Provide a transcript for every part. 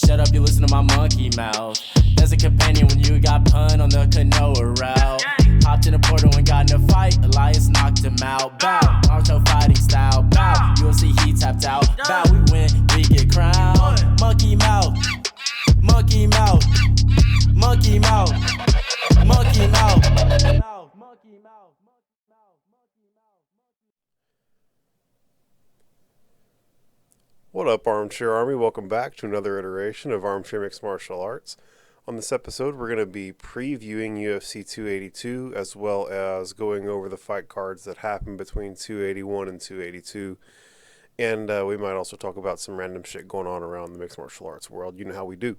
shut up, you listen to my monkey mouth. There's a companion when you got pun on the Kanoa route. Hopped in a portal and got in a fight, Elias knocked him out. Bow, Naruto fighting style. Bow, UFC he tapped out. Bow, we win, we get crowned. Monkey mouth, monkey mouth, monkey mouth, monkey mouth. What up, Armchair Army? Welcome back to another iteration of Armchair Mixed Martial Arts. On this episode, we're going to be previewing UFC 282, as well as going over the fight cards that happened between 281 and 282. And we might also talk about some random shit going on around the mixed martial arts world. You know how we do.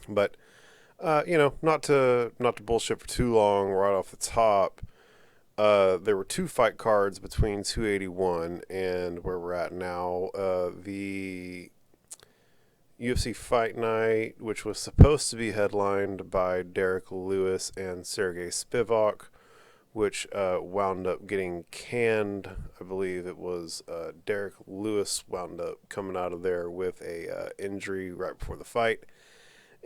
But, not to bullshit for too long right off the top. There were two fight cards between 281 and where we're at now. The UFC Fight Night, which was supposed to be headlined by Derek Lewis and Sergey Spivak, which wound up getting canned. I believe it was Derek Lewis wound up coming out of there with a injury right before the fight.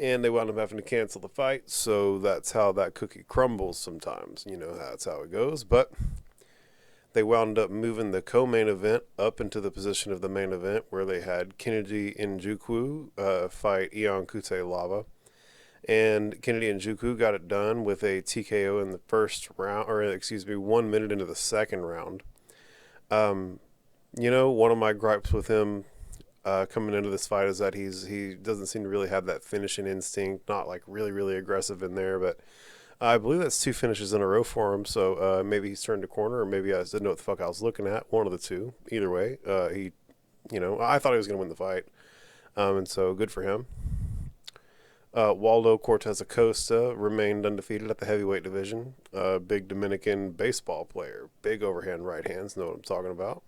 And they wound up having to cancel the fight, so that's how that cookie crumbles sometimes. You know, that's how it goes. But they wound up moving the co-main event up into the position of the main event, where they had Kennedy Njoku fight Ion Cutelaba. And Kennedy Njoku got it done with a TKO in the first round, 1 minute into the second round. One of my gripes with him coming into this fight is that he doesn't seem to really have that finishing instinct, not like really, really aggressive in there, but I believe that's 2 finishes in a row for him, so maybe he's turned a corner, or maybe I just didn't know what the fuck I was looking at, one of the two. Either way, I thought he was going to win the fight, and so good for him. Waldo Cortez Acosta remained undefeated at the heavyweight division. Big Dominican baseball player, big overhand right hands, know what I'm talking about.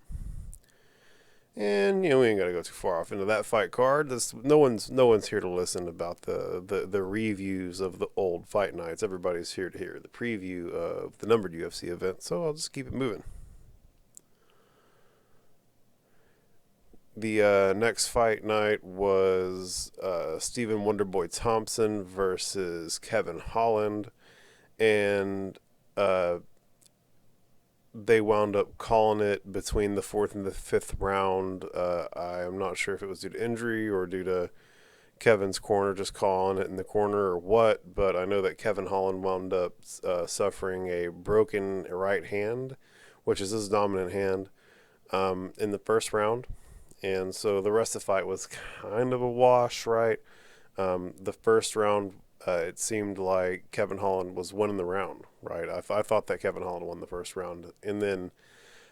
And we ain't gotta go too far off into that fight card. No one's here to listen about the reviews of the old fight nights. Everybody's here to hear the preview of the numbered UFC event. So I'll just keep it moving. The next fight night was Stephen Wonderboy Thompson versus Kevin Holland, and they wound up calling it between the 4th and the 5th round. I'm not sure if it was due to injury or due to Kevin's corner just calling it in the corner or what, but I know that Kevin Holland wound up suffering a broken right hand, which is his dominant hand, in the first round. And so the rest of the fight was kind of a wash, right? The first round, it seemed like Kevin Holland was winning the round, right? I thought that Kevin Holland won the first round. And then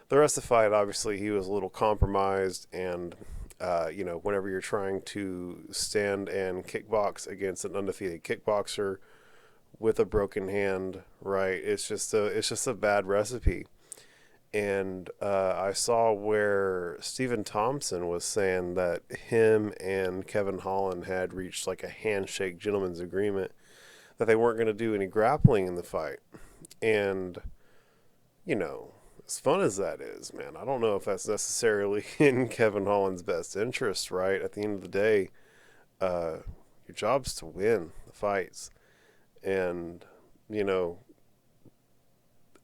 the rest of the fight, obviously, he was a little compromised. And, whenever you're trying to stand and kickbox against an undefeated kickboxer with a broken hand, right, it's just a bad recipe. And I saw where Stephen Thompson was saying that him and Kevin Holland had reached like a handshake gentleman's agreement that they weren't going to do any grappling in the fight. And, as fun as that is, man, I don't know if that's necessarily in Kevin Holland's best interest, right? At the end of the day, your job's to win the fights. And, an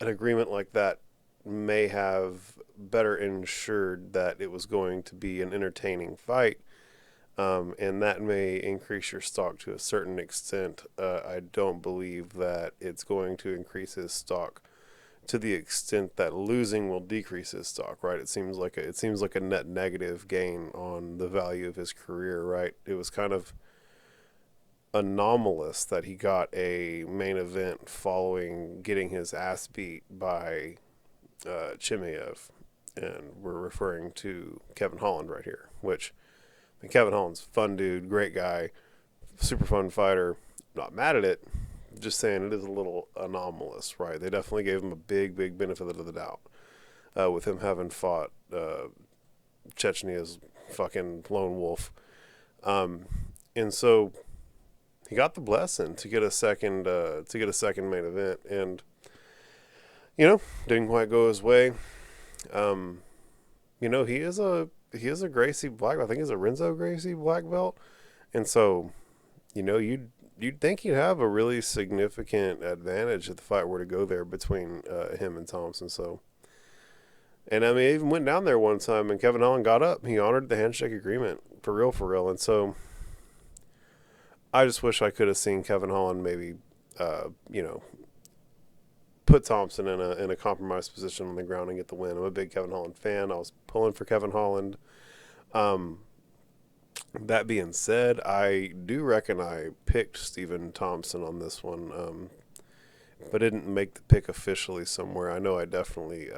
agreement like that may have better ensured that it was going to be an entertaining fight, and that may increase your stock to a certain extent. I don't believe that it's going to increase his stock to the extent that losing will decrease his stock, right? It seems like a net negative gain on the value of his career, right? It was kind of anomalous that he got a main event following getting his ass beat by Chimaev, and we're referring to Kevin Holland right here, which Kevin Holland's fun dude, great guy, super fun fighter, not mad at it, just saying it is a little anomalous, right? They definitely gave him a big benefit of the doubt with him having fought Chechnya's fucking lone wolf, and so he got the blessing to get a second main event, and didn't quite go his way. He is a Gracie black. I think he's a Renzo Gracie black belt, and so you'd think he'd have a really significant advantage if the fight were to go there between him and Thompson. So, and I mean, he even went down there one time, and Kevin Holland got up. He honored the handshake agreement for real, for real. And so, I just wish I could have seen Kevin Holland maybe, put Thompson in a compromised position on the ground and get the win. I'm a big Kevin Holland fan. I was pulling for Kevin Holland. That being said, I do reckon I picked Stephen Thompson on this one, but didn't make the pick officially somewhere. I know I definitely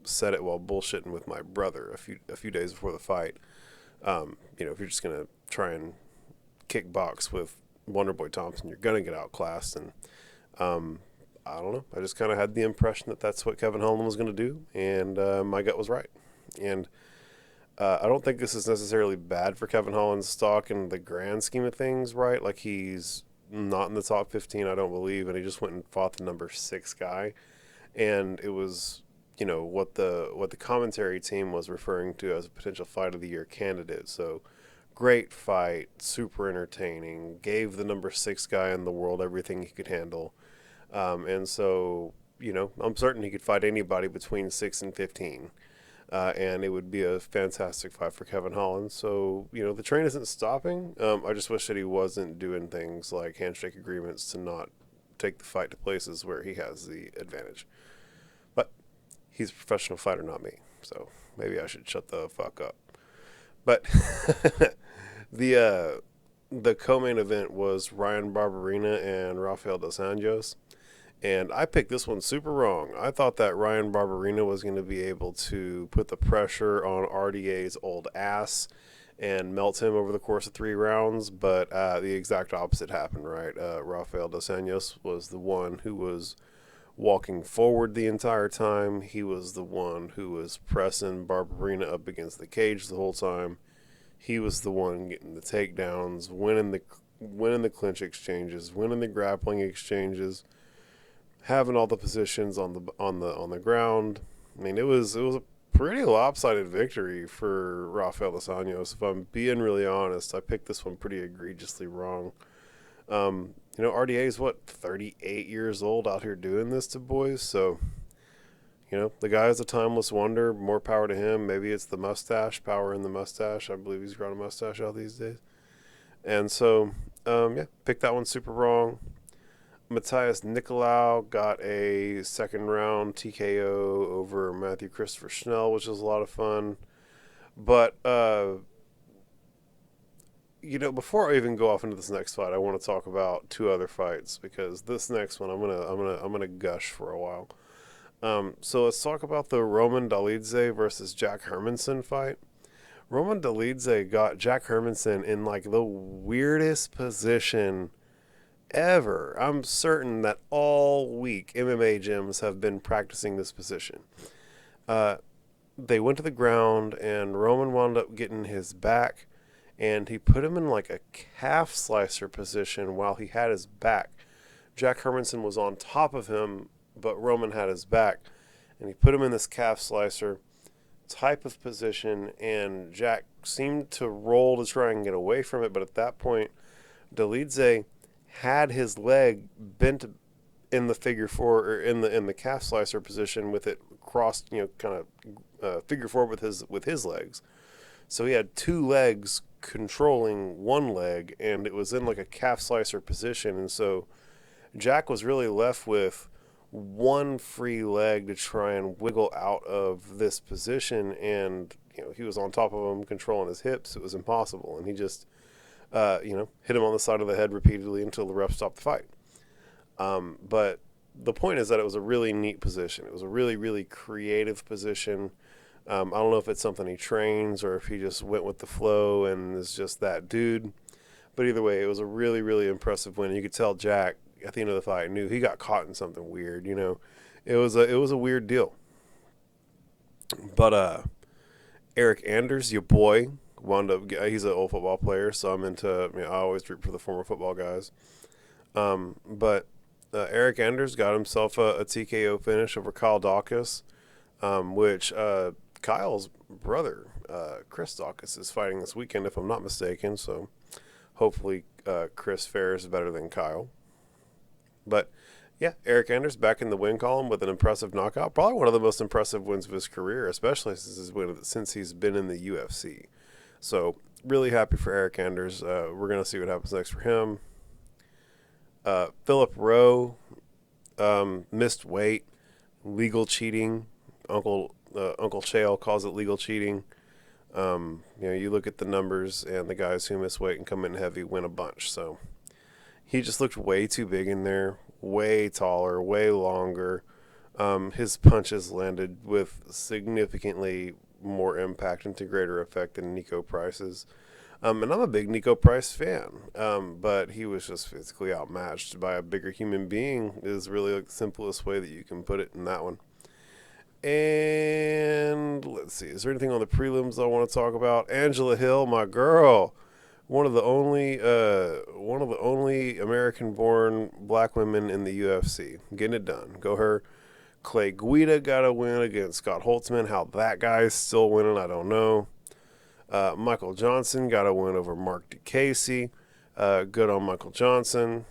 said it while bullshitting with my brother a few days before the fight. If you're just gonna try and kickbox with Wonderboy Thompson, you're gonna get outclassed, and I don't know. I just kind of had the impression that that's what Kevin Holland was going to do, and my gut was right. And I don't think this is necessarily bad for Kevin Holland's stock in the grand scheme of things, right? Like, he's not in the top 15, I don't believe, and he just went and fought the number 6 guy. And it was, what the commentary team was referring to as a potential fight of the year candidate. So, great fight, super entertaining, gave the number 6 guy in the world everything he could handle. And so, I'm certain he could fight anybody between 6 and 15. And it would be a fantastic fight for Kevin Holland. So, the train isn't stopping. I just wish that he wasn't doing things like handshake agreements to not take the fight to places where he has the advantage. But he's a professional fighter, not me. So maybe I should shut the fuck up. But the co-main event was Ryan Barberena and Rafael dos Anjos. And I picked this one super wrong. I thought that Ryan Barberena was going to be able to put the pressure on RDA's old ass and melt him over the course of 3 rounds, but the exact opposite happened, right? Rafael dos Anjos was the one who was walking forward the entire time. He was the one who was pressing Barberena up against the cage the whole time. He was the one getting the takedowns, winning the clinch exchanges, winning the grappling exchanges, having all the positions on the ground. I mean, it was a pretty lopsided victory for Rafael dos Anjos. If I'm being really honest, I picked this one pretty egregiously wrong. RDA is 38 years old out here doing this to boys. So, the guy is a timeless wonder. More power to him. Maybe it's the mustache, power in the mustache. I believe he's growing a mustache out these days. And so, picked that one super wrong. Matthias Nicolau got a second round TKO over Matthew Christopher Schnell, which was a lot of fun. But before I even go off into this next fight, I want to talk about 2 other fights, because this next one I'm gonna gush for a while. So let's talk about the Roman Dolidze versus Jack Hermanson fight. Roman Dolidze got Jack Hermanson in like the weirdest position ever. I'm certain that all week MMA gyms have been practicing this position. They went to the ground, and Roman wound up getting his back, and he put him in like a calf slicer position while he had his back. Jack Hermanson was on top of him, but Roman had his back, and he put him in this calf slicer type of position, and Jack seemed to roll to try and get away from it, but at that point, Dolidze had his leg bent in the figure 4, or in the calf slicer position, with it crossed, kind of figure 4 with his legs. So he had 2 legs controlling one leg, and it was in like a calf slicer position. And so Jack was really left with one free leg to try and wiggle out of this position, and he was on top of him controlling his hips. It was impossible, and he just hit him on the side of the head repeatedly until the ref stopped the fight. But the point is that it was a really neat position. It was a really, really creative position. I don't know if it's something he trains or if he just went with the flow and is just that dude. But either way, it was a really, really impressive win. You could tell Jack at the end of the fight knew he got caught in something weird. It was a weird deal. But Eric Anders, your boy, wound up. He's an old football player, so I'm into. I always root for the former football guys. But Eric Anders got himself a TKO finish over Kyle Dawkins, which Kyle's brother, Chris Dawkins, is fighting this weekend, if I'm not mistaken. So Hopefully, Chris fares better than Kyle. But yeah, Eric Anders back in the win column with an impressive knockout. Probably one of the most impressive wins of his career, especially since he's been in the UFC. So really happy for Eric Anders. We're gonna see what happens next for him. Philip Rowe missed weight, legal cheating. Uncle Chael calls it legal cheating. You look at the numbers, and the guys who miss weight and come in heavy win a bunch. So he just looked way too big in there, way taller, way longer. His punches landed with significantly more impact and to greater effect than Nico Price's. And I'm a big Nico Price fan, but he was just physically outmatched by a bigger human being is really like the simplest way that you can put it in that one. And let's see, is there anything on the prelims I want to talk about? Angela Hill, my girl, one of the only American-born black women in the UFC, getting it done. Go her. Clay Guida got a win against Scott Holtzman. How that guy's still winning, I don't know. Michael Johnson got a win over Mark DeCasey. Good on Michael Johnson.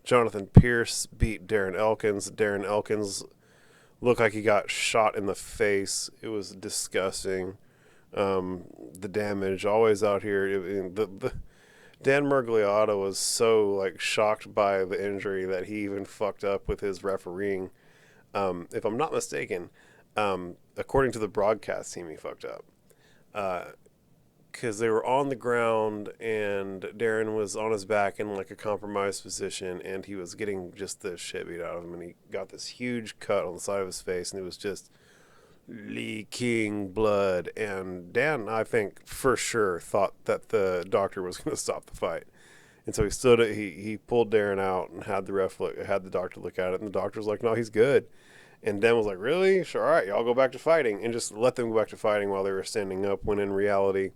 Jonathan Pierce beat Darren Elkins. Darren Elkins looked like he got shot in the face. It was disgusting. The damage always out here. Dan Murgliata was so shocked by the injury that he even fucked up with his refereeing. If I'm not mistaken, according to the broadcast team, he fucked up. Because they were on the ground and Darren was on his back in a compromised position, and he was getting just the shit beat out of him, and he got this huge cut on the side of his face, and it was just leaking blood. And Dan, I think for sure, thought that the doctor was going to stop the fight, and so he pulled Darren out and had the doctor look at it, and the doctor was like, no, he's good. And Dan was like, really? Sure, all right, y'all go back to fighting, and just let them go back to fighting while they were standing up, when in reality,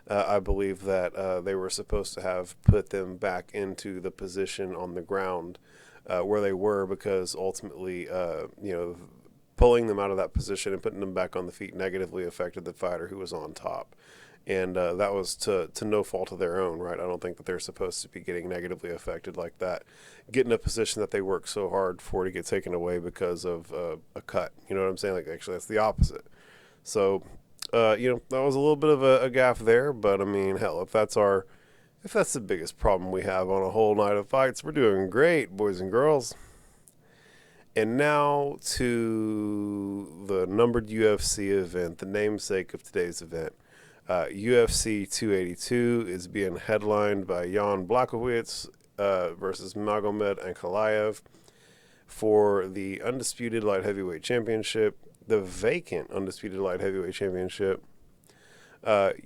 I believe that they were supposed to have put them back into the position on the ground where they were, because ultimately, pulling them out of that position and putting them back on the feet negatively affected the fighter who was on top. And that was to no fault of their own, right? I don't think that they're supposed to be getting negatively affected like that. Get in a position that they work so hard for to get taken away because of a cut. You know what I'm saying? Actually, that's the opposite. So, that was a little bit of a gaffe there, but I mean, hell, if that's the biggest problem we have on a whole night of fights, we're doing great, boys and girls. And now to the numbered UFC event, the namesake of today's event. UFC 282 is being headlined by Jan Blachowicz versus Magomed Ankalaev for the undisputed light heavyweight championship, the vacant undisputed light heavyweight championship.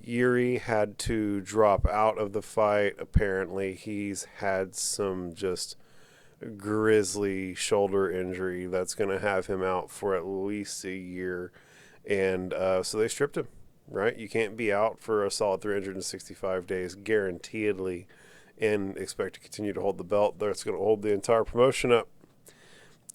Yuri had to drop out of the fight. Apparently, he's had some just grisly shoulder injury that's going to have him out for at least a year. And so they stripped him, right? You can't be out for a solid 365 days guaranteedly and expect to continue to hold the belt. That's going to hold the entire promotion up.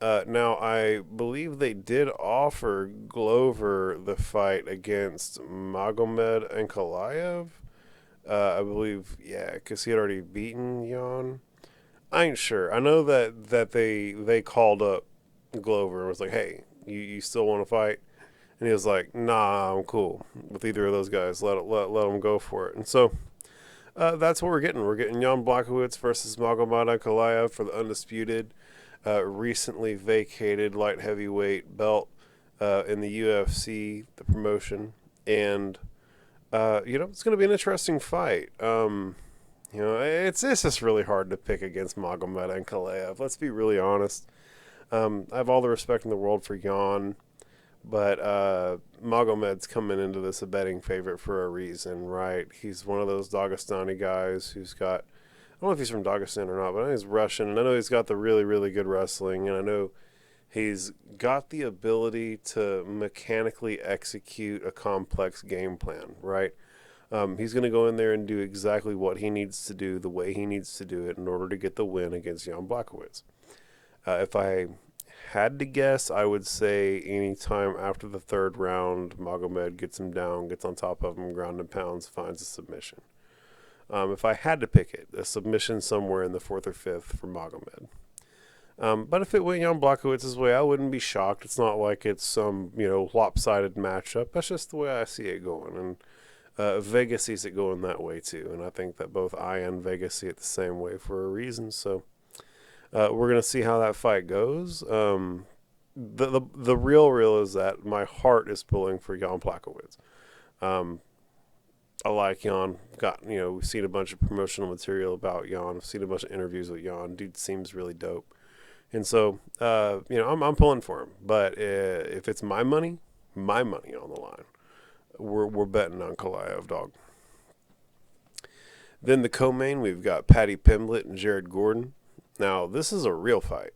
Now, I believe they did offer Glover the fight against Magomed Ankalaev. I believe, yeah, because he had already beaten Jan. I ain't sure. I know that they called up Glover and was like, hey, you still want to fight? And he was like, nah, I'm cool with either of those guys. Let them go for it. And so that's what we're getting. We're getting Jan Blachowicz versus Magomed Ankalaev for the undisputed, recently vacated light heavyweight belt in the UFC, the promotion. And, it's going to be an interesting fight. It's just really hard to pick against Magomed Ankalaev. Let's be really honest. I have all the respect in the world for Jan, but Magomed's coming into this a betting favorite for a reason, right? He's one of those Dagestani guys who's got, I don't know if he's from Dagestan or not, but I know he's Russian, and I know he's got the really, really good wrestling, and I know he's got the ability to mechanically execute a complex game plan, right? He's going to go in there and do exactly what he needs to do, the way he needs to do it in order to get the win against Jan Blachowicz. If I had to guess, I would say anytime after the third round, Magomed gets him down, gets on top of him, ground and pounds, finds a submission. If I had to pick it, a submission somewhere in the 4th or 5th for Magomed. But if it went Jan Blachowicz' way, I wouldn't be shocked. It's not like it's some, lopsided matchup. That's just the way I see it going. And Vegas sees it going that way too. And I think that both I and Vegas see it the same way for a reason. So we're going to see how that fight goes. The real is that my heart is pulling for Jan Blachowicz. I like Jan. We've seen a bunch of promotional material about Jan. I've seen a bunch of interviews with Jan. Dude seems really dope. And so, I'm pulling for him. But if it's my money on the line, we're betting on Kalaev, dog. Then the co-main, we've got Paddy Pimblett and Jared Gordon. Now, this is a real fight.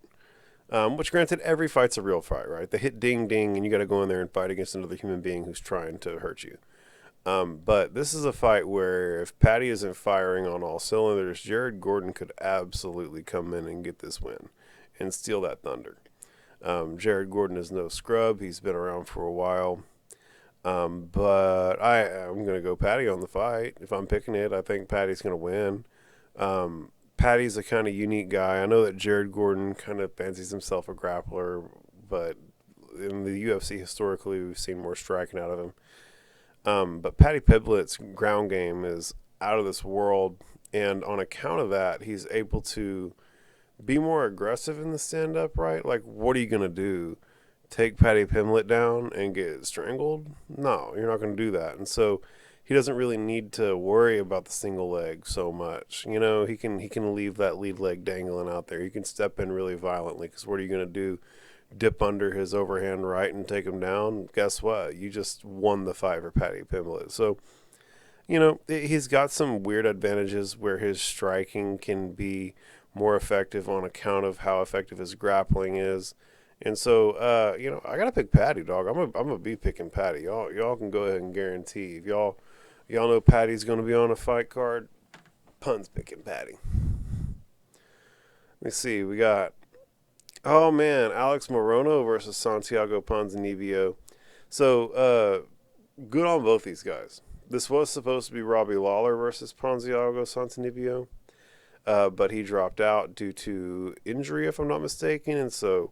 Which, granted, every fight's a real fight, right? They hit ding, ding, and you got to go in there and fight against another human being who's trying to hurt you. But this is a fight where if Paddy isn't firing on all cylinders, Jared Gordon could absolutely come in and get this win and steal that thunder. Jared Gordon is no scrub. He's been around for a while. But I'm going to go Paddy on the fight. If I'm picking it, I think Paddy's going to win. Paddy's a kind of unique guy. I know that Jared Gordon kind of fancies himself a grappler, but in the UFC historically, we've seen more striking out of him. But Paddy Pimblett's ground game is out of this world, and on account of that, he's able to be more aggressive in the stand-up, right? Like, what are you going to do? Take Paddy Pimblett down and get strangled? No, you're not going to do that. And so he doesn't really need to worry about the single leg so much. He can leave that lead leg dangling out there. He can step in really violently, because what are you going to do? Dip under his overhand right and take him down? Guess what? You just won the fight for Paddy Pimblett. So, he's got some weird advantages where his striking can be more effective on account of how effective his grappling is. And so, I got to pick Paddy, dog. I'm gonna be picking Paddy. Y'all can go ahead and guarantee. If y'all know Paddy's going to be on a fight card, Pun's picking Paddy. Let me see. We got, Alex Morono versus Santiago Ponzinibbio. So, good on both these guys. This was supposed to be Robbie Lawler versus Ponzinibbio Santiago, but he dropped out due to injury, if I'm not mistaken. And so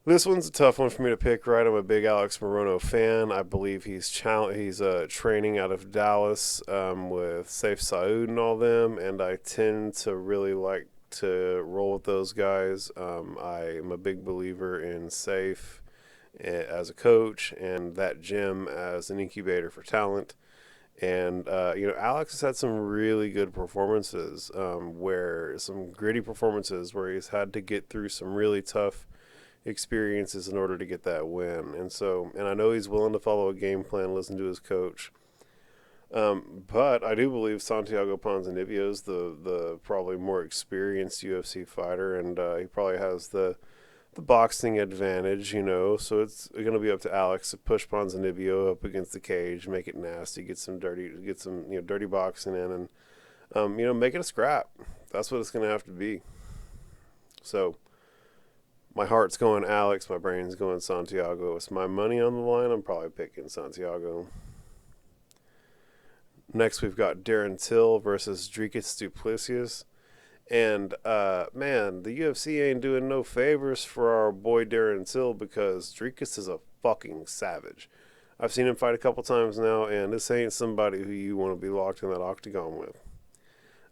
this one's a tough one for me to pick, right? I'm a big Alex Morono fan. I believe he's training out of Dallas with Saif Saud and all them, and I tend to really like to roll with those guys. I am a big believer in Saif as a coach and that gym as an incubator for talent. And, Alex has had some really good performances, some gritty performances where he's had to get through some really tough experiences in order to get that win. And I know he's willing to follow a game plan, listen to his coach. But I do believe Santiago Ponzinibbio is the probably more experienced UFC fighter, and he probably has the boxing advantage, so it's going to be up to Alex to push Ponzinibbio up against the cage, make it nasty, get some dirty boxing in, and make it a scrap. That's what it's going to have to be. So my heart's going Alex, my brain's going Santiago. It's my money on the line. I'm probably picking Santiago. Next, we've got Darren Till versus Dricus du Plessis. And, the UFC ain't doing no favors for our boy Darren Till, because Dricus is a fucking savage. I've seen him fight a couple times now, and this ain't somebody who you want to be locked in that octagon with.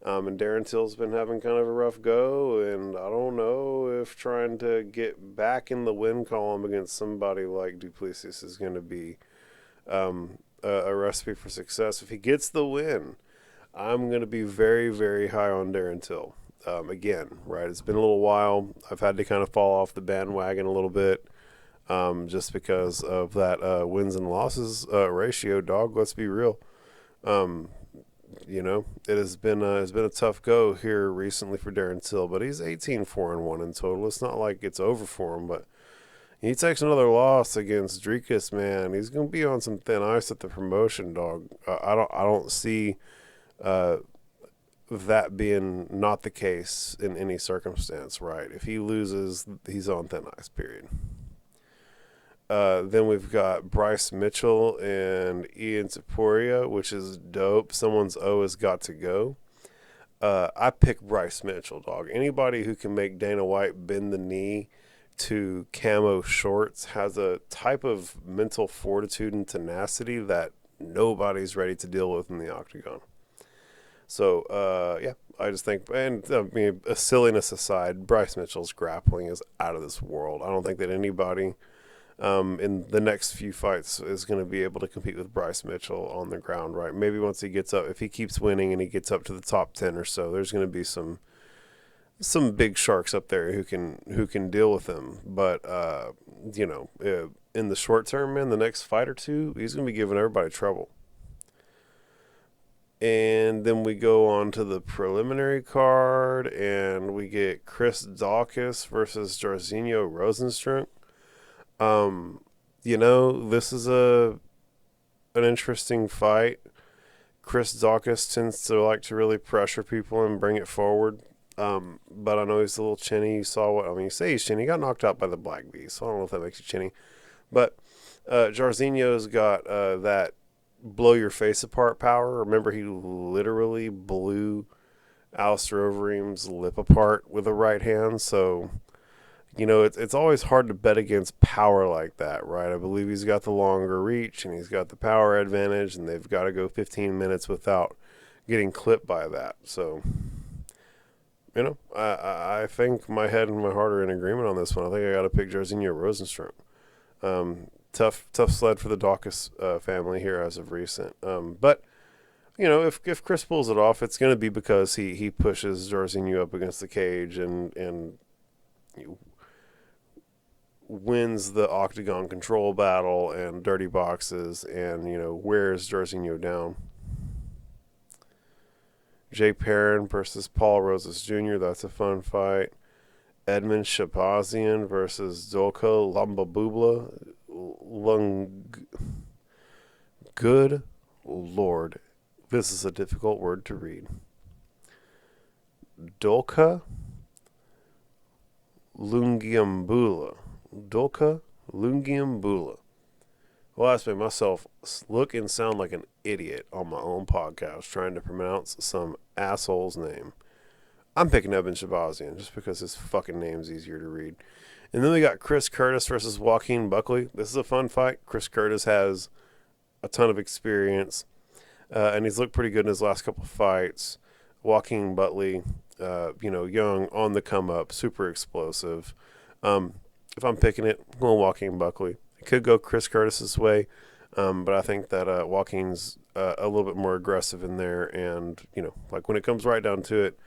And Darren Till's been having kind of a rough go, and I don't know if trying to get back in the win column against somebody like du Plessis is going to be a recipe for success. If he gets the win, I'm going to be very, very high on Darren Till. Again, right, it's been a little while. I've had to kind of fall off the bandwagon a little bit just because of that wins and losses ratio, dog. Let's be real. It has been a tough go here recently for Darren Till, but he's 18-4-1 in total. It's not like it's over for him, but he takes another loss against Dricus, man. He's going to be on some thin ice at the promotion, dog. I don't see that being not the case in any circumstance, right? If he loses, he's on thin ice, period. Then we've got Bryce Mitchell and Ian Taporia, which is dope. Someone's O has got to go. I pick Bryce Mitchell, dog. Anybody who can make Dana White bend the knee to camo shorts has a type of mental fortitude and tenacity that nobody's ready to deal with in the octagon. So, yeah, I just think, and I mean, silliness aside, Bryce Mitchell's grappling is out of this world. I don't think that anybody in the next few fights is going to be able to compete with Bryce Mitchell on the ground, right? Maybe once he gets up, if he keeps winning and he gets up to the top 10 or so, there's going to be some big sharks up there who can deal with him. But in the short term, man, the next fight or two, he's going to be giving everybody trouble. And then we go on to the preliminary card, and we get Chris Daukaus versus Jairzinho Rozenstruik. This is an interesting fight. Chris Daukaus tends to like to really pressure people and bring it forward. But I know he's a little chinny. You saw you say he's chinny. He got knocked out by the Black Beast, so I don't know if that makes you chinny. But Jairzinho's got that blow your face apart power. Remember, he literally blew Alistair Overeem's lip apart with a right hand. So, it's always hard to bet against power like that, right? I believe he's got the longer reach and he's got the power advantage, and they've got to go 15 minutes without getting clipped by that. So, I think my head and my heart are in agreement on this one. I think I got to pick Jairzinho Rozenstruik. Tough sled for the Daukaus family here as of recent. But if Chris pulls it off, it's going to be because he pushes Jairzinho up against the cage and wins the octagon control battle and dirty boxes and wears Jairzinho down. Jay Perrin versus Paul Rosas Jr. That's a fun fight. Edmund Shabazian versus Dolko Lambabubla. Good Lord, this is a difficult word to read. Dolka Lungiambula. Dolka Lungiambula. Well, I made myself look and sound like an idiot on my own podcast trying to pronounce some asshole's name. I'm picking Evan Shabazian just because his fucking name's easier to read. And then we got Chris Curtis versus Joaquin Buckley. This is a fun fight. Chris Curtis has a ton of experience, and he's looked pretty good in his last couple of fights. Joaquin Buckley, young, on the come up, super explosive. If I'm picking it, I'm going Joaquin Buckley. It could go Chris Curtis's way, but I think that Joaquin's a little bit more aggressive in there, and when it comes right down to it,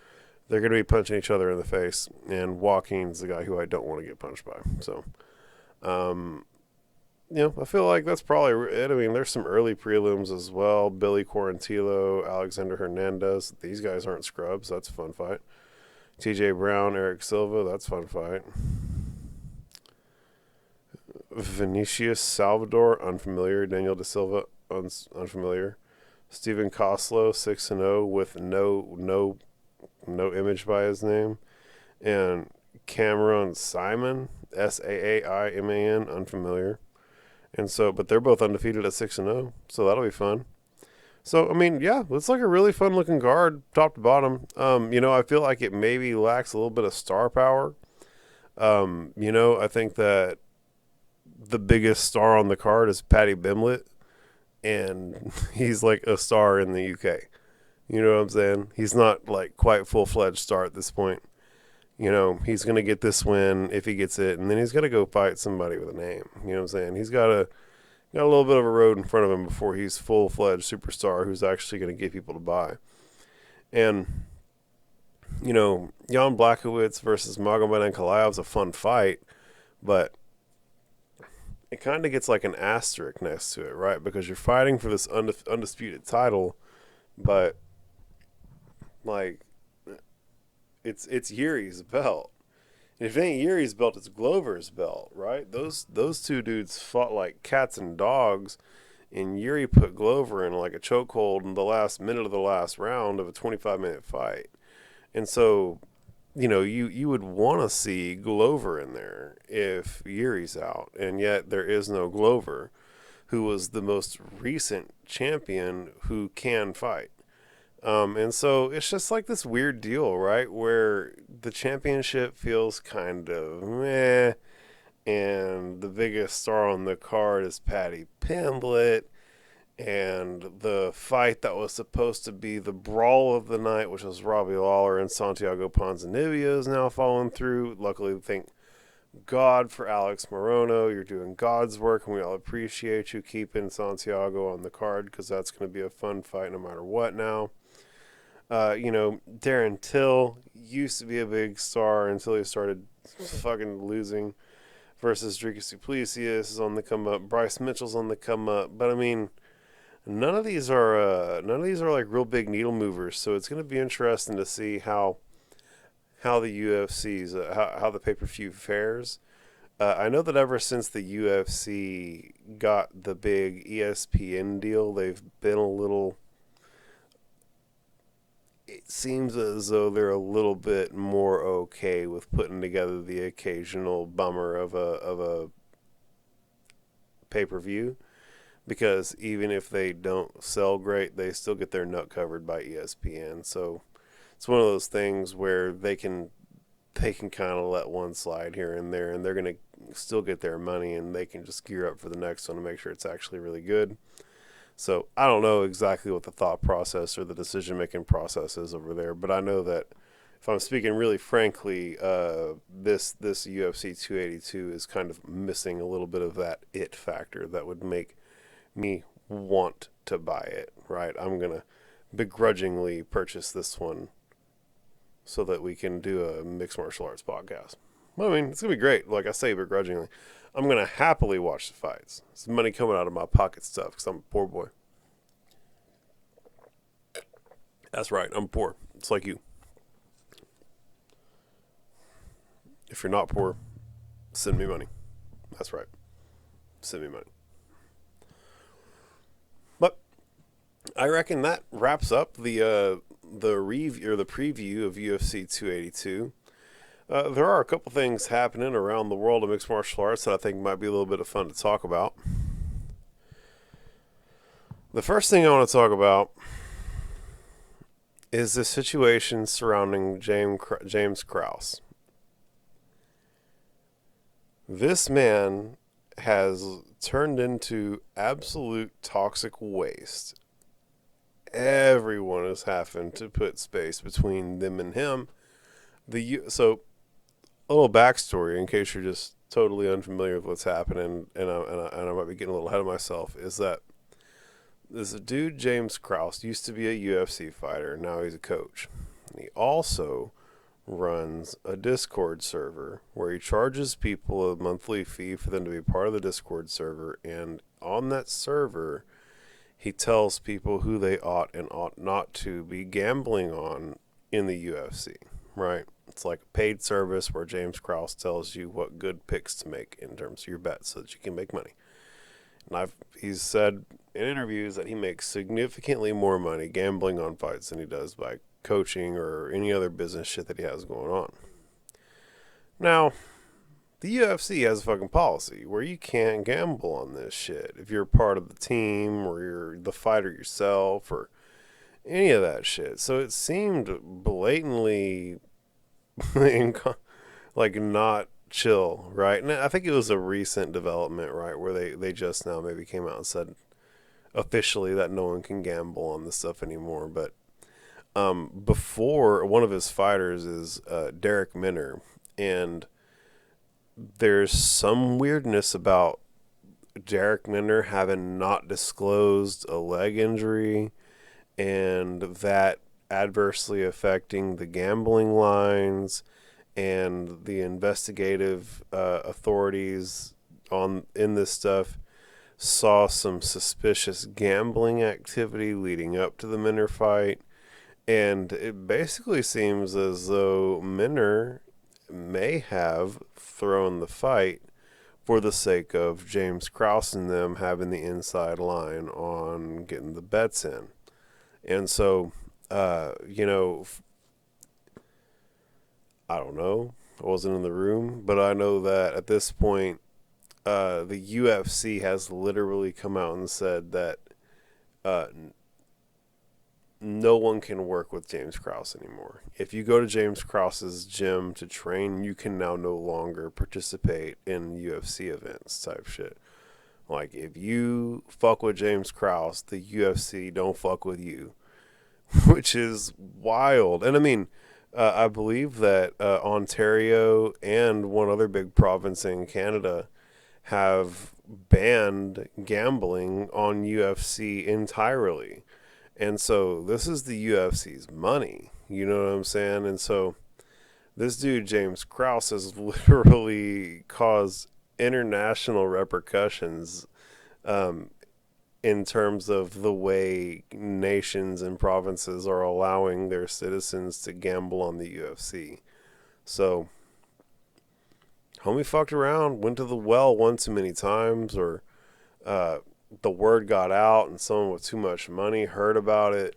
they're going to be punching each other in the face, and Joaquin's the guy who I don't want to get punched by. So, I feel like that's probably it. I mean, there's some early prelims as well. Billy Quarantillo, Alexander Hernandez. These guys aren't scrubs. That's a fun fight. TJ Brown, Eric Silva. That's a fun fight. Vinicius Salvador, unfamiliar. Daniel Da Silva, unfamiliar. Stephen Koslow, 6-0 with no image by his name. And Cameron Simon, Saaiman, unfamiliar. And so, but they're both undefeated at 6-0, so that'll be fun. So, I mean, yeah, it's like a really fun looking card, top to bottom. I feel like it maybe lacks a little bit of star power. I think that the biggest star on the card is Paddy Bimlett, and he's like a star in the UK. You know what I'm saying? He's not like quite full-fledged star at this point. He's going to get this win if he gets it, and then he's got to go fight somebody with a name. You know what I'm saying? He's got a little bit of a road in front of him before he's full-fledged superstar who's actually going to get people to buy. And, Jan Blachowicz versus Magomed Ankalaev is a fun fight, but it kind of gets like an asterisk next to it, right? Because you're fighting for this undisputed title, but like it's Yuri's belt. And if it ain't Yuri's belt, it's Glover's belt, right? Those two dudes fought like cats and dogs, and Yuri put Glover in like a chokehold in the last minute of the last round of a 25-minute fight. And so, you would want to see Glover in there if Yuri's out, and yet there is no Glover, who was the most recent champion who can fight. And so it's just like this weird deal, right? Where the championship feels kind of meh, and the biggest star on the card is Patty Pimblett, and the fight that was supposed to be the brawl of the night, which was Robbie Lawler and Santiago Ponzinibbio, is now falling through. Luckily, thank God for Alex Morono. You're doing God's work, and we all appreciate you keeping Santiago on the card, because that's going to be a fun fight no matter what now. Darren Till used to be a big star until he started fucking losing, versus Dricus du Plessis is on the come up. Bryce Mitchell's on the come up. But I mean, none of these are like real big needle movers. So it's going to be interesting to see how the UFC's how the pay-per-view fares. I know that ever since the UFC got the big ESPN deal, they've been a little. It seems as though they're a little bit more okay with putting together the occasional bummer of a pay-per-view, because even if they don't sell great, they still get their nut covered by ESPN. So it's one of those things where they can kind of let one slide here and there, and they're going to still get their money, and they can just gear up for the next one to make sure it's actually really good. So I don't know exactly what the thought process or the decision-making process is over there, but I know that if I'm speaking really frankly, this UFC 282 is kind of missing a little bit of that it factor that would make me want to buy it, right? I'm going to begrudgingly purchase this one so that we can do a mixed martial arts podcast. Well, I mean, it's going to be great. Like I say, begrudgingly. I'm going to happily watch the fights. It's money coming out of my pocket stuff because I'm a poor boy. That's right. I'm poor. It's like you. If you're not poor, send me money. That's right. Send me money. But I reckon that wraps up the review or the preview of UFC 282. There are a couple things happening around the world of mixed martial arts that I think might be a little bit of fun to talk about. The first thing I want to talk about is the situation surrounding James Krause. This man has turned into absolute toxic waste. Everyone is having to put space between them and him. So, a little backstory in case you're just totally unfamiliar with what's happening, and I might be getting a little ahead of myself, is that this dude, James Krause, used to be a UFC fighter. Now he's a coach. And he also runs a Discord server where he charges people a monthly fee for them to be part of the Discord server. And on that server, he tells people who they ought and ought not to be gambling on in the UFC, right? It's like a paid service where James Krause tells you what good picks to make in terms of your bets so that you can make money. And he's said in interviews that he makes significantly more money gambling on fights than he does by coaching or any other business shit that he has going on. Now, the UFC has a fucking policy where you can't gamble on this shit if you're part of the team or you're the fighter yourself or any of that shit. So it seemed blatantly like not chill, right? And I think it was a recent development, right, where they just now maybe came out and said officially that no one can gamble on this stuff anymore. But before, one of his fighters is Derek Minner, and there's some weirdness about Derek Minner having not disclosed a leg injury, and that adversely affecting the gambling lines, and the investigative authorities in this stuff saw some suspicious gambling activity leading up to the Minner fight, and it basically seems as though Minner may have thrown the fight for the sake of James Krause and them having the inside line on getting the bets in. And so, I don't know. I wasn't in the room, but I know that at this point, the UFC has literally come out and said that uh, no one can work with James Krause anymore. If you go to James Krause's gym to train, you can now no longer participate in UFC events type shit. Like, if you fuck with James Krause, the UFC don't fuck with you, which is wild. And I mean, I believe that Ontario and one other big province in Canada have banned gambling on UFC entirely. And so this is the UFC's money. You know what I'm saying? And so this dude, James Krause, has literally caused international repercussions um, in terms of the way nations and provinces are allowing their citizens to gamble on the UFC. So, homie fucked around, went to the well one too many times, or uh, the word got out and someone with too much money heard about it.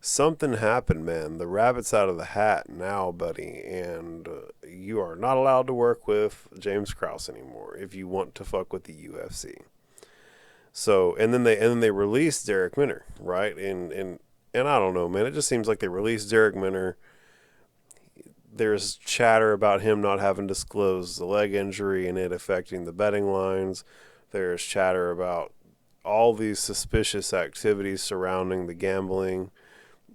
Something happened, man. The rabbit's out of the hat now, buddy, and you are not allowed to work with James Krause anymore if you want to fuck with the UFC. So, and then they released Derek Minner, right? And I don't know, man. It just seems like they released Derek Minner. There's chatter about him not having disclosed the leg injury and it affecting the betting lines. There's chatter about all these suspicious activities surrounding the gambling.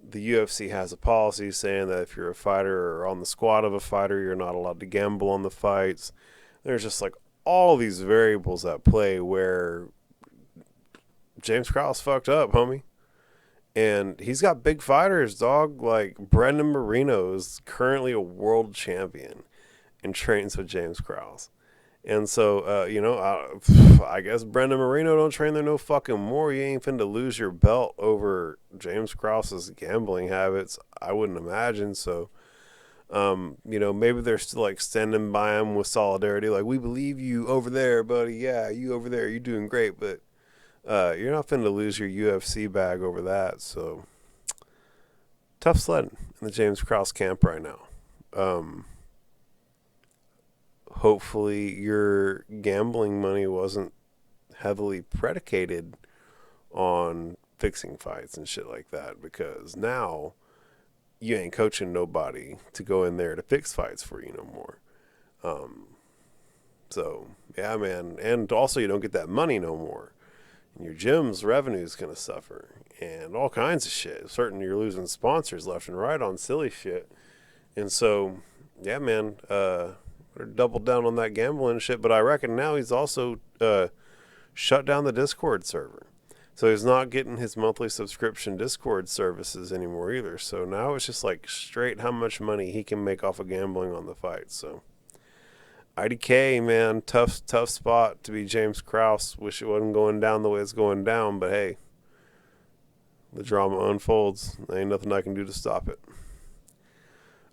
The UFC has a policy saying that if you're a fighter or on the squad of a fighter, you're not allowed to gamble on the fights. There's just like all these variables at play where James Krause fucked up, homie. And he's got big fighters, dog. Like Brendan Moreno is currently a world champion and trains with James Krause. And so, I guess Brendan Moreno don't train there no fucking more. You ain't finna lose your belt over James Krause's gambling habits. I wouldn't imagine. So, maybe they're still like standing by him with solidarity. Like, we believe you over there, buddy. Yeah, you over there. You're doing great. But you're not finna lose your UFC bag over that. So, tough sledding in the James Krause camp right now. Hopefully your gambling money wasn't heavily predicated on fixing fights and shit like that, because now you ain't coaching nobody to go in there to fix fights for you no more. So, yeah, man. And also you don't get that money no more. And your gym's revenue is going to suffer and all kinds of shit. Certainly you're losing sponsors left and right on silly shit. And so, yeah, man, double down on that gambling shit, but I reckon now he's also shut down the Discord server. So he's not getting his monthly subscription Discord services anymore either. So now it's just like straight how much money he can make off of gambling on the fight. So IDK, man, tough spot to be James Krause. Wish it wasn't going down the way it's going down, but hey, the drama unfolds. There ain't nothing I can do to stop it.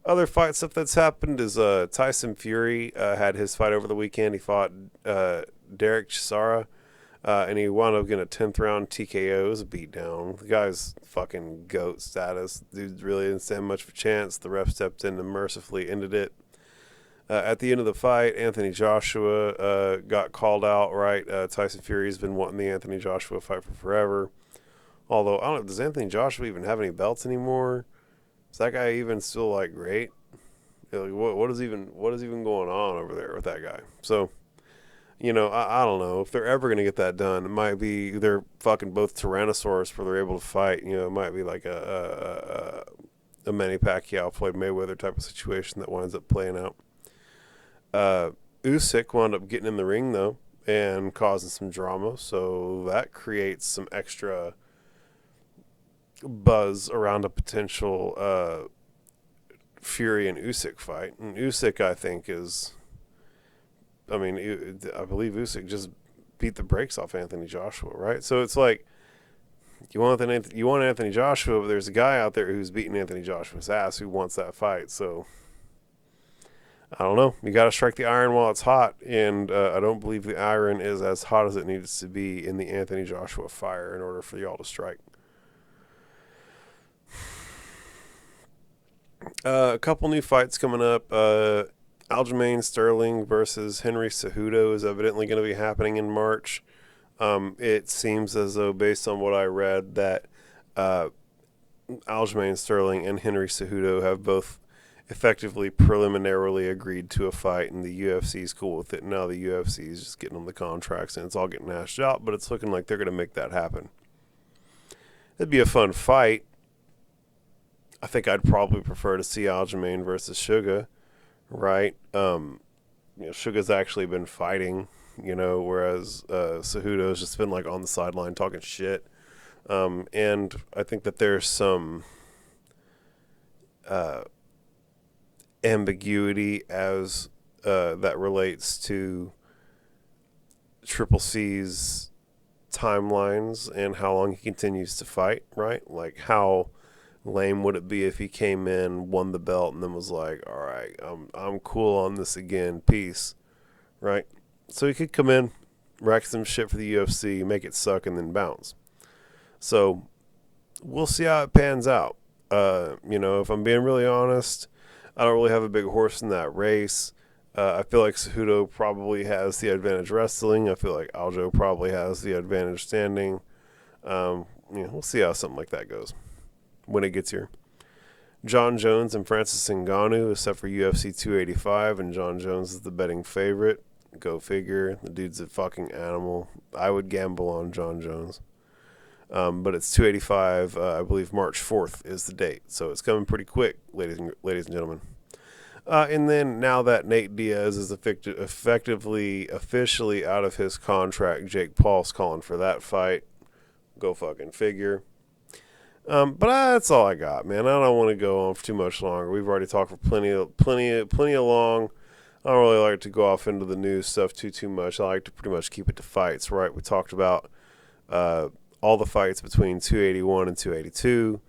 Other fight stuff that's happened is Tyson Fury had his fight over the weekend. He fought Derek Chisora, and he wound up getting a 10th round TKO. It was a beatdown. The guy's fucking GOAT status. Dude really didn't stand much of a chance. The ref stepped in and mercifully ended it. At the end of the fight, Anthony Joshua got called out, right? Tyson Fury's been wanting the Anthony Joshua fight for forever. Although, I don't know, does Anthony Joshua even have any belts anymore? Is that guy even still like great? Like, what is even going on over there with that guy? So, I don't know if they're ever gonna get that done. It might be they're fucking both Tyrannosaurus where they're able to fight. It might be like a Manny Pacquiao Floyd Mayweather type of situation that winds up playing out. Usyk wound up getting in the ring though and causing some drama, so that creates some extra buzz around a potential Fury and Usyk fight. And Usyk, I think, I believe Usyk just beat the brakes off Anthony Joshua, right? So it's like you want Anthony Joshua, but there's a guy out there who's beating Anthony Joshua's ass who wants that fight. So I don't know. You got to strike the iron while it's hot, and I don't believe the iron is as hot as it needs to be in the Anthony Joshua fire in order for y'all to strike. A couple new fights coming up. Aljamain Sterling versus Henry Cejudo is evidently going to be happening in March. It seems as though, based on what I read, that Aljamain Sterling and Henry Cejudo have both effectively preliminarily agreed to a fight, and the UFC's cool with it. Now the UFC is just getting them the contracts, and it's all getting hashed out, but it's looking like they're going to make that happen. It'd be a fun fight. I think I'd probably prefer to see Aljamain versus Suga, right? Suga's actually been fighting, whereas Cejudo's just been like on the sideline talking shit. And I think that there's some ambiguity as that relates to Triple C's timelines and how long he continues to fight, right? Like, how lame would it be if he came in, won the belt, and then was like, all right, I'm cool on this again, peace, right? So he could come in, rack some shit for the UFC, make it suck, and then bounce. So we'll see how it pans out. If I'm being really honest, I don't really have a big horse in that race. I feel like Cejudo probably has the advantage wrestling. I feel like Aljo probably has the advantage standing. We'll see how something like that goes when it gets here. John Jones and Francis Ngannou is set for UFC 285, and John Jones is the betting favorite. Go figure. The dude's a fucking animal. I would gamble on John Jones. But it's 285. I believe March 4th is the date, so it's coming pretty quick, ladies and gentlemen. And then now that Nate Diaz is effectively officially out of his contract, Jake Paul's calling for that fight. Go fucking figure. But that's all I got, man. I don't want to go on for too much longer. We've already talked for plenty of long. I don't really like to go off into the news stuff too much. I like to pretty much keep it to fights, right? We talked about all the fights between 281 and 282.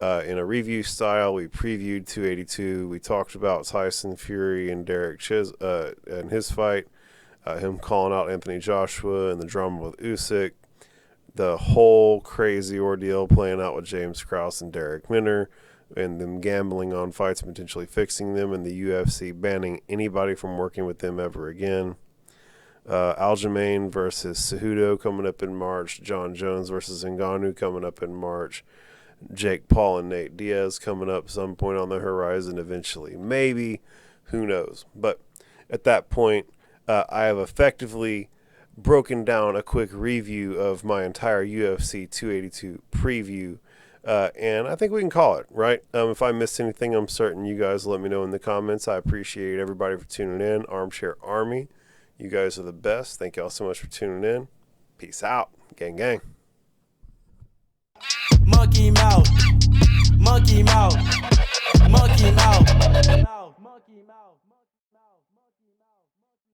In a review style, we previewed 282. We talked about Tyson Fury and Derek and his fight, him calling out Anthony Joshua and the drama with Usyk, the whole crazy ordeal playing out with James Krause and Derek Minner, and them gambling on fights and potentially fixing them, and the UFC banning anybody from working with them ever again. Aljamain versus Cejudo coming up in March. John Jones versus Ngannou coming up in March. Jake Paul and Nate Diaz coming up some point on the horizon eventually. Maybe. Who knows? But at that point, I have effectively broken down a quick review of my entire UFC 282 preview. And I think we can call it, right? If I missed anything, I'm certain you guys will let me know in the comments. I appreciate everybody for tuning in. Armchair Army, you guys are the best. Thank y'all so much for tuning in. Peace out. Gang, gang. Monkey mouth, monkey mouth, monkey mouth, monkey mouth.